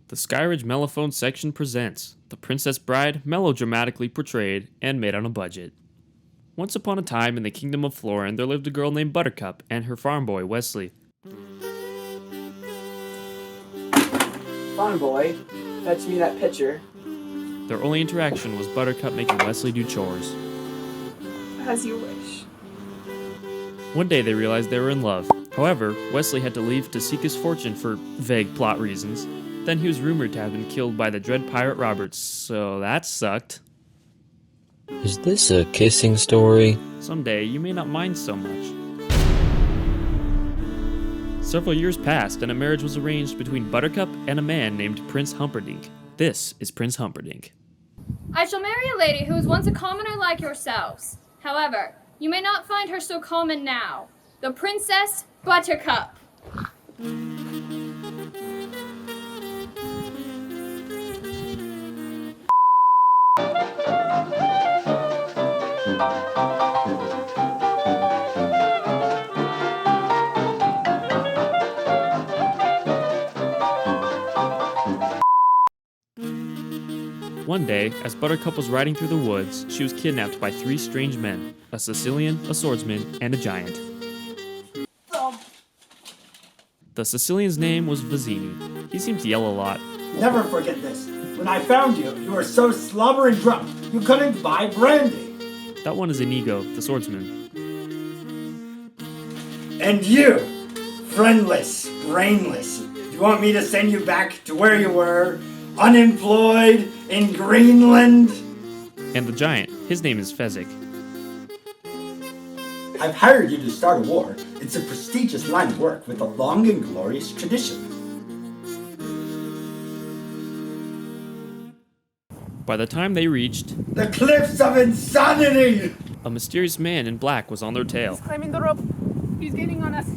The Skyridge Mellophone section presents The Princess Bride melodramatically portrayed and made on a budget. Once upon a time in the kingdom of Florin, there lived a girl named Buttercup and her farm boy, Wesley. Farm boy, fetch me that pitcher. Their only interaction was Buttercup making Wesley do chores. As you wish. One day they realized they were in love. However, Wesley had to leave to seek his fortune for vague plot reasons. Then he was rumored to have been killed by the dread pirate Roberts, so that sucked. Is this a kissing story? Someday you may not mind so much. Several years passed and a marriage was arranged between Buttercup and a man named Prince Humperdinck. This is Prince Humperdinck. I shall marry a lady who was once a commoner like yourselves. However, you may not find her so common now. The Princess Buttercup. One day, as Buttercup was riding through the woods, she was kidnapped by three strange men, a Sicilian, a swordsman, and a giant. The Sicilian's name was Vizzini. He seemed to yell a lot. Never forget this. When I found you, you were so slobbering drunk, you couldn't buy brandy. That one is Inigo, the swordsman. And you, friendless, brainless, you want me to send you back to where you were, unemployed, in Greenland? And the giant, his name is Fezzik. I've hired you to start a war. It's a prestigious line of work with a long and glorious tradition. By the time they reached The cliffs of insanity! a mysterious man in black was on their tail. He's climbing the rope. He's gaining on us.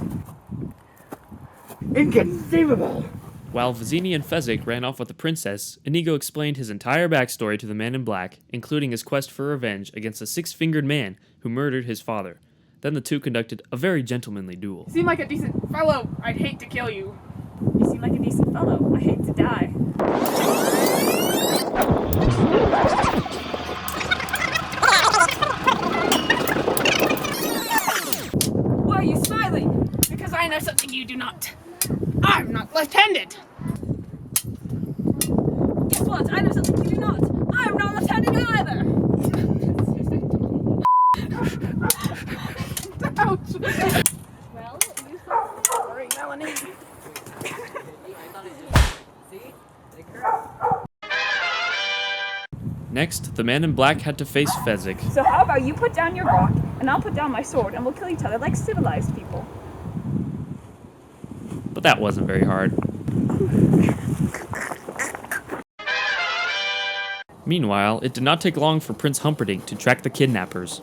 Inconceivable! While Vizzini and Fezzik ran off with the princess, Inigo explained his entire backstory to the man in black, including his quest for revenge against a six-fingered man who murdered his father. Then the two conducted a very gentlemanly duel. You seem like a decent fellow. I'd hate to kill you. You seem like a decent fellow. I hate to die. Why are you smiling? Because I know something you do not. I'm not left-handed. Guess what? I know something you do not. I'm not left-handed either. Ouch. Well, you Sorry, Melanie. Next, the man in black had to face Fezzik. So how about you put down your rock, and I'll put down my sword, and we'll kill each other like civilized people. But that wasn't very hard. Meanwhile, it did not take long for Prince Humperdinck to track the kidnappers.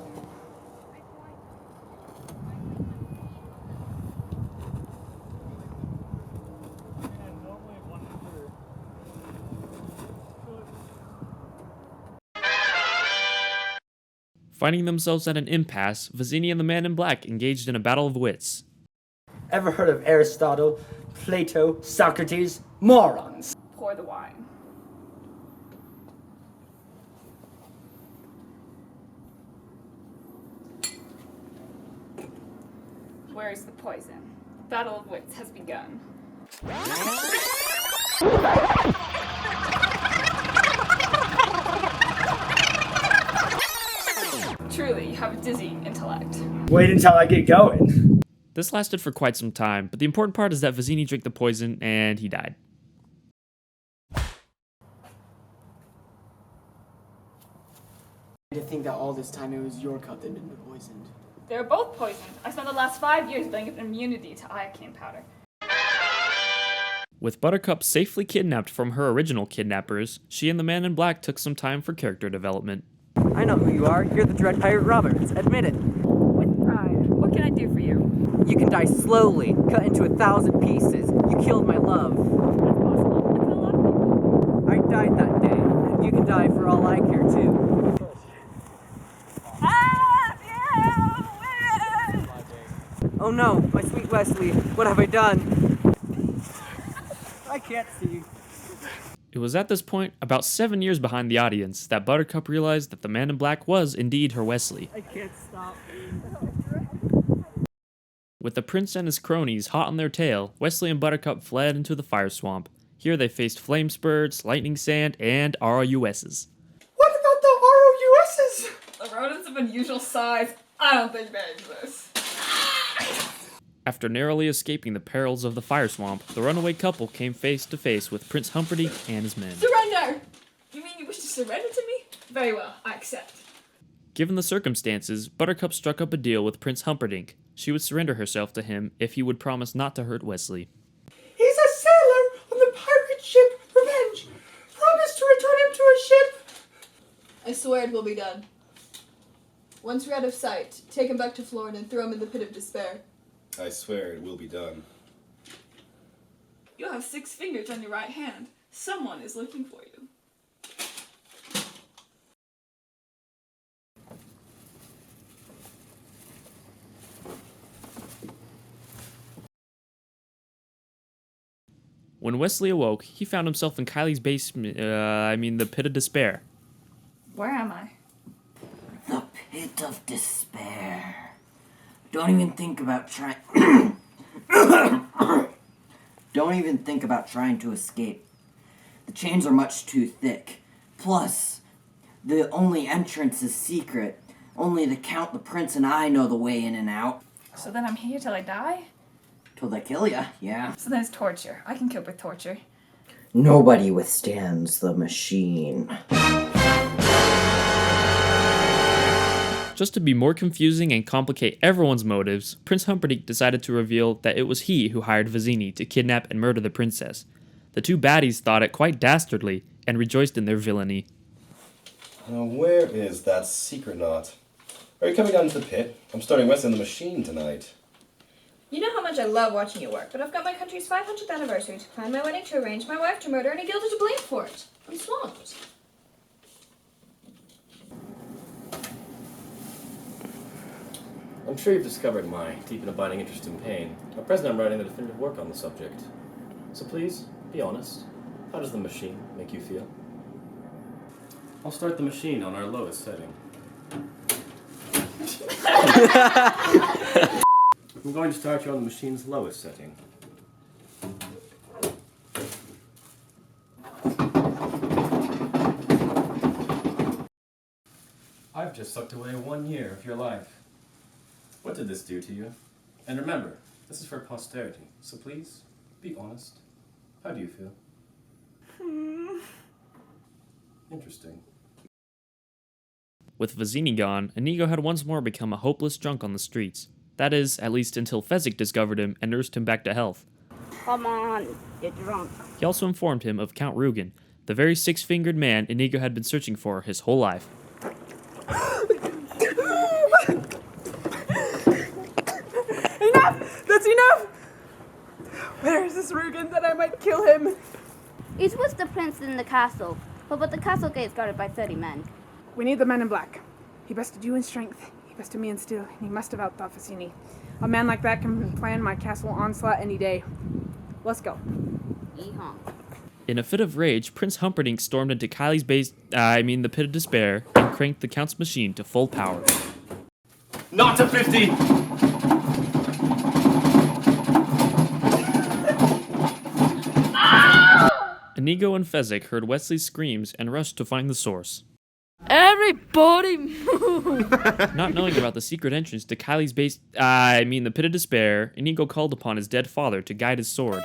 Finding themselves at an impasse, Vizzini and the man in black engaged in a battle of wits. Ever heard of Aristotle, Plato, Socrates? Morons! Pour the wine. Where is the poison? Battle of wits has begun. Truly, you have a dizzying intellect. Wait until I get going. This lasted for quite some time, but the important part is that Vizzini drank the poison and he died. To think that all this time it was your cup that had been poisoned. They're both poisoned. I spent the last 5 years building up immunity to iocane powder. With Buttercup safely kidnapped from her original kidnappers, she and the man in black took some time for character development. I know who you are. You're the dread pirate Roberts. Admit it. With pride. What can I do for you? You can die slowly, cut into 1,000 pieces. You killed my love. That's possible. I killed a lot of people. I died that day, and you can die for all I care too. Oh no, my sweet Wesley, what have I done? I can't see. It was at this point, about 7 years behind the audience, that Buttercup realized that the man in black was indeed her Wesley. I can't stop. With the prince and his cronies hot on their tail, Wesley and Buttercup fled into the fire swamp. Here they faced flame spurts, lightning sand, and ROUSs. What about the ROUSs? The rodents of unusual size. I don't think they exist. After narrowly escaping the perils of the fire swamp, the runaway couple came face to face with Prince Humperdinck and his men. Surrender! You mean you wish to surrender to me? Very well, I accept. Given the circumstances, Buttercup struck up a deal with Prince Humperdinck. She would surrender herself to him if he would promise not to hurt Wesley. He's a sailor on the pirate ship Revenge. Promise to return him to his ship. I swear it will be done. Once we're out of sight, take him back to Florida and throw him in the pit of despair. I swear it will be done. You have 6 fingers on your right hand. Someone is looking for you. When Wesley awoke, he found himself in Kylie's basement, the pit of despair. Where am I? The pit of despair. Don't even think about trying. Don't even think about trying to escape. The chains are much too thick. Plus, the only entrance is secret. Only the Count, the Prince, and I know the way in and out. So then I'm here till I die? Till they kill ya, yeah. So then it's torture. I can cope with torture. Nobody withstands the machine. Just to be more confusing and complicate everyone's motives, Prince Humperdinck decided to reveal that it was he who hired Vizzini to kidnap and murder the princess. The two baddies thought it quite dastardly and rejoiced in their villainy. Now, where is that secret knot? Are you coming down to the pit? I'm starting West in the machine tonight. You know how much I love watching you work, but I've got my country's 500th anniversary to plan, my wedding to arrange, my wife to murder, and a guilder to blame for it. I'm swamped. I'm sure you've discovered my deep and abiding interest in pain. At present, I'm writing the definitive work on the subject. So please, be honest. How does the machine make you feel? I'll start the machine on our lowest setting. I'm going to start you on the machine's lowest setting. I've just sucked away 1 year of your life. What did this do to you? And remember, this is for posterity, so please, be honest. How do you feel? Interesting. With Vizzini gone, Inigo had once more become a hopeless drunk on the streets. That is, at least until Fezzik discovered him and nursed him back to health. Come on, you're drunk. He also informed him of Count Rugen, the very 6-fingered man Inigo had been searching for his whole life. Enough! That's enough! Where is this Rugen that I might kill him? He's with the prince in the castle, but the castle gate is guarded by 30 men. We need the man in black. He bested you in strength. He bested me in skill, and he must have outthought Vizzini. A man like that can plan my castle onslaught any day. Let's go. Yeehaw. In a fit of rage, Prince Humperdinck stormed into Kylie's the pit of despair, and cranked the Count's machine to full power. Not to 50! Inigo and Fezzik heard Wesley's screams and rushed to find the source. Everybody move! Not knowing about the secret entrance to Kylie's the pit of despair, Inigo called upon his dead father to guide his sword.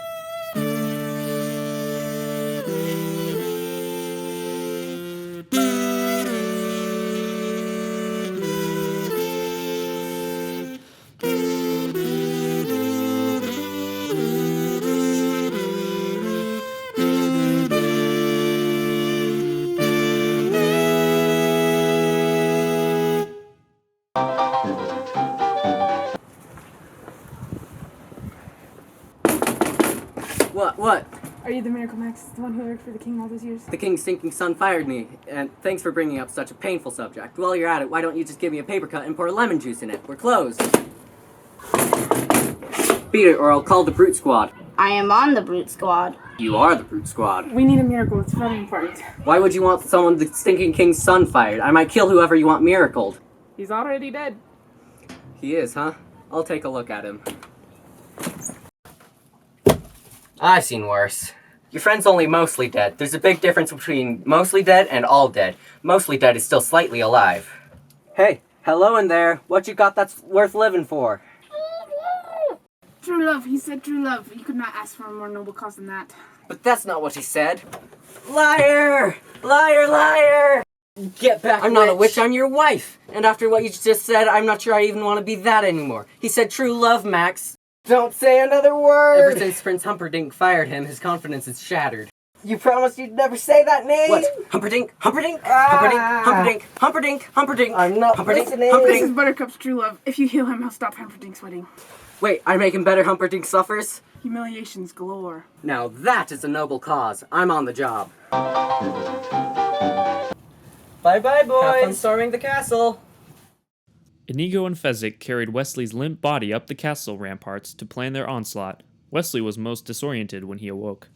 What? Are you the Miracle Max, the one who worked for the king all those years? The king's sinking son fired me, and thanks for bringing up such a painful subject. While you're at it, why don't you just give me a paper cut and pour lemon juice in it? We're closed. Beat it, or I'll call the brute squad. I am on the brute squad. You are the brute squad. We need a miracle. It's very important. Why would you want someone the stinking king's son fired? I might kill whoever you want miracled. He's already dead. He is, huh? I'll take a look at him. I've seen worse. Your friend's only mostly dead. There's a big difference between mostly dead and all dead. Mostly dead is still slightly alive. Hey, hello in there. What you got that's worth living for? True love. He said true love. You could not ask for a more noble cause than that. But that's not what he said. Liar! Liar, liar! Get back, I'm not a witch, I'm your wife. And after what you just said, I'm not sure I even want to be that anymore. He said true love, Max. Don't say another word! Ever since Prince Humperdinck fired him, his confidence is shattered. You promised you'd never say that name? What? Humperdinck? Humperdinck? Humperdinck? Humperdinck? Humperdinck? Humperdinck? I'm not listening. This is Buttercup's true love. If you heal him, he'll stop Humperdinck's wedding. Wait, I'm making better Humperdinck suffers? Humiliations galore. Now that is a noble cause. I'm on the job. Bye-bye, boys! Have fun storming the castle! Inigo and Fezzik carried Wesley's limp body up the castle ramparts to plan their onslaught. Wesley was most disoriented when he awoke.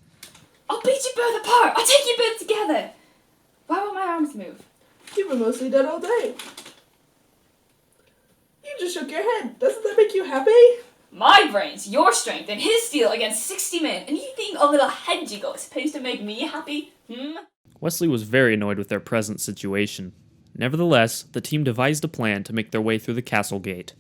I'll beat you both apart! I'll take you both together! Why won't my arms move? You were mostly dead all day. You just shook your head. Doesn't that make you happy? My brains, your strength, and his steel against 60 men, and you think a little head jiggle is supposed to make me happy? Wesley was very annoyed with their present situation. Nevertheless, the team devised a plan to make their way through the castle gate.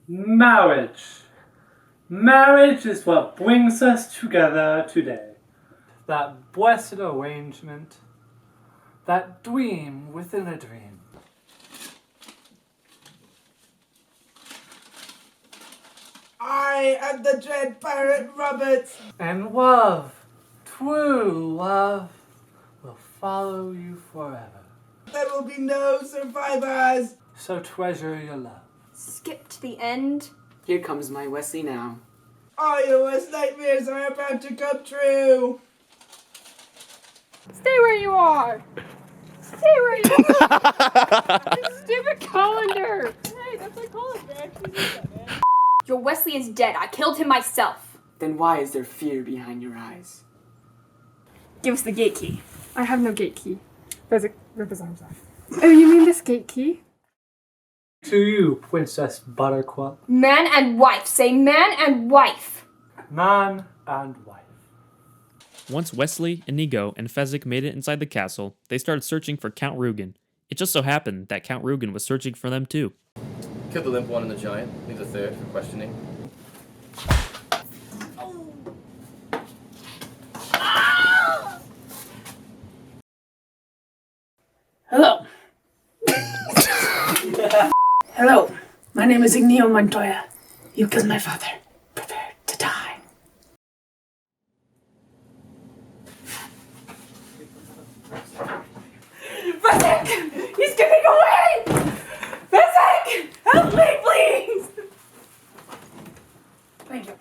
Marriage. Marriage is what brings us together today. That blessed arrangement. That dream within a dream. I am the dread pirate Roberts. And love, true love, will follow you forever. There will be no survivors. So treasure your love. Skip to the end. Here comes my Wesley now. All your worst nightmares are about to come true. Stay where you are. Stay where you are. Stupid colander. Hey, that's my colander. I actually did that, man. Your Wesley is dead. I killed him myself. Then why is there fear behind your eyes? Give us the gate key. I have no gate key. Fezzik, rip his arms off. Oh, you mean this gate key? To you, Princess Buttercup. Man and wife. Say man and wife. Man and wife. Once Wesley, Inigo, and Fezzik made it inside the castle, they started searching for Count Rugen. It just so happened that Count Rugen was searching for them too. Kill the limp one and the giant. Leave the third for questioning. Hello. Hello. My name is Inigo Montoya. You killed my father. Prepare to die. Fezzik! He's getting away! Fezzik! Help me, please! Thank you.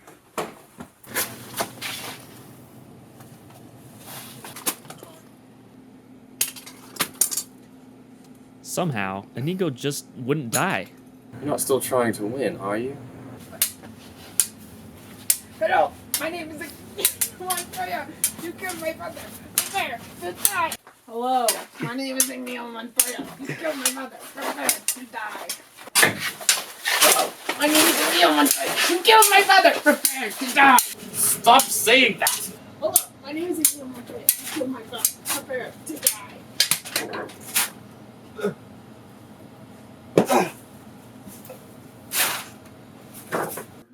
Somehow, Inigo just wouldn't die. You're not still trying to win, are you? Hello. My name is Inigo Montoya. You killed my father. Prepare to die. Hello. My name is Inigo Montoya. You killed my mother. Prepare to die. Hello. My name is Inigo Montoya. You killed my father. Prepare to die. Stop saying that! Hello. My name is Inigo Montoya. You killed my father. Prepare to die.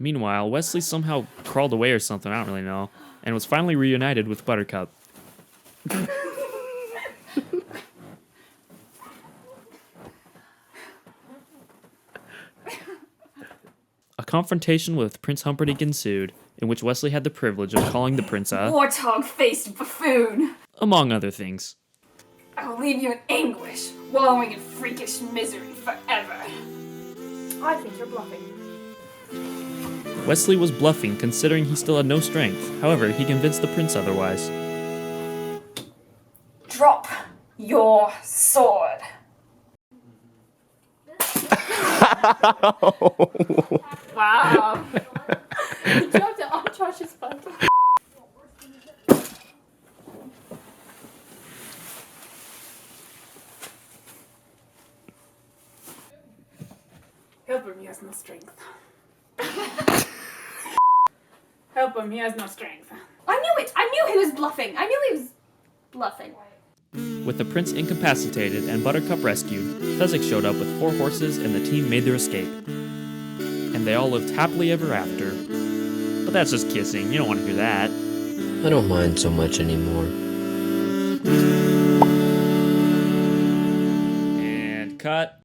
Meanwhile, Wesley somehow crawled away or something, I don't really know, and was finally reunited with Buttercup. A confrontation with Prince Humperdinck ensued, in which Wesley had the privilege of calling the prince a Warthog-faced buffoon. among other things. I will leave you in anguish, wallowing in freakish misery forever. I think you're bluffing. Wesley was bluffing considering he still had no strength. However, he convinced the prince otherwise. Drop your sword. Wow. He dropped it on Josh's bucket. Help him, he has no strength. Help him, he has no strength. I knew it! I knew he was bluffing! I knew he was bluffing. With the prince incapacitated and Buttercup rescued, Fezzik showed up with 4 horses and the team made their escape. And they all lived happily ever after. But that's just kissing, you don't want to hear that. I don't mind so much anymore. And cut.